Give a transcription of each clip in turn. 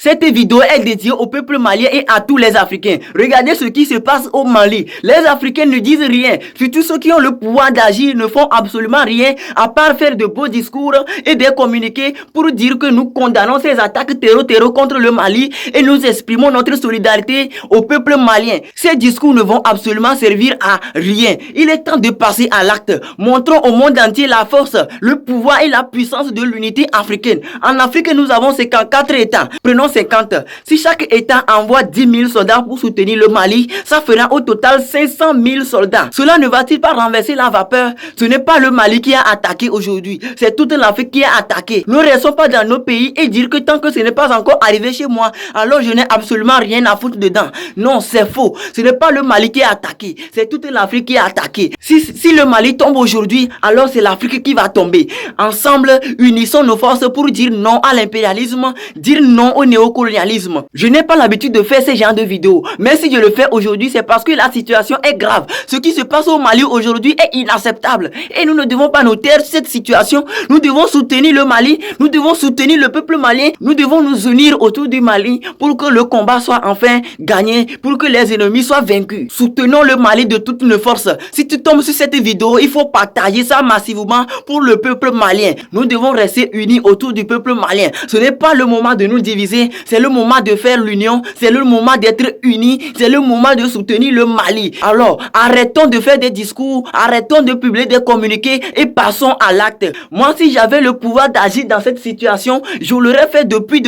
Cette vidéo est dédiée au peuple malien et à tous les Africains. Regardez ce qui se passe au Mali. Les Africains ne disent rien. Surtout ceux qui ont le pouvoir d'agir ne font absolument rien à part faire de beaux discours et des communiqués pour dire que nous condamnons ces attaques terror contre le Mali et nous exprimons notre solidarité au peuple malien. Ces discours ne vont absolument servir à rien. Il est temps de passer à l'acte. Montrons au monde entier la force, le pouvoir et la puissance de l'unité africaine. En Afrique, nous avons 54 États. Prenons 50. Si chaque État envoie 10 000 soldats pour soutenir le Mali, ça fera au total 500 000 soldats. Cela ne va-t-il pas renverser la vapeur? Ce n'est pas le Mali qui a attaqué aujourd'hui, c'est toute l'Afrique qui a attaqué. Ne restons pas dans nos pays et dire que tant que ce n'est pas encore arrivé chez moi, alors je n'ai absolument rien à foutre dedans. Non, c'est faux. Ce n'est pas le Mali qui a attaqué, c'est toute l'Afrique qui a attaqué. Si le Mali tombe aujourd'hui, alors c'est l'Afrique qui va tomber. Ensemble, unissons nos forces pour dire non à l'impérialisme, dire non au néocolonialisme. Je n'ai pas l'habitude de faire ce genre de vidéos, mais si je le fais aujourd'hui, c'est parce que la situation est grave. Ce qui se passe au Mali aujourd'hui est inacceptable et nous ne devons pas nous taire sur cette situation. Nous devons soutenir le Mali, nous devons soutenir le peuple malien, nous devons nous unir autour du Mali pour que le combat soit enfin gagné, pour que les ennemis soient vaincus. Soutenons le Mali de toutes nos forces. Si tu tombes sur cette vidéo, il faut partager ça massivement pour le peuple malien. Nous devons rester unis autour du peuple malien. Ce n'est pas le moment de nous diviser, c'est le moment de faire l'union, c'est le moment d'être unis, c'est le moment de soutenir le Mali. Alors, arrêtons de faire des discours, arrêtons de publier des communiqués et passons à l'acte. Moi, si j'avais le pouvoir d'agir dans cette situation, je l'aurais fait depuis.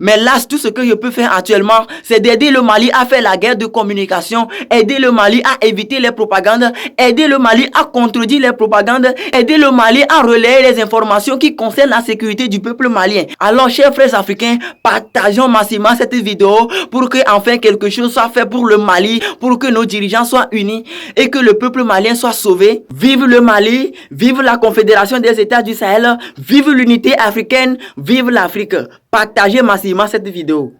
Mais là, tout ce que je peux faire actuellement, c'est d'aider le Mali à faire la guerre de communication, aider le Mali à éviter les propagandes, aider le Mali à contredire les propagandes, aider le Mali à relayer les informations qui concernent la sécurité du peuple malien. Alors, chers frères africains, partageons massivement cette vidéo pour que enfin quelque chose soit fait pour le Mali, pour que nos dirigeants soient unis et que le peuple malien soit sauvé. Vive le Mali, vive la Confédération des États du Sahel, vive l'unité africaine, vive l'Afrique. Partagez massivement cette vidéo.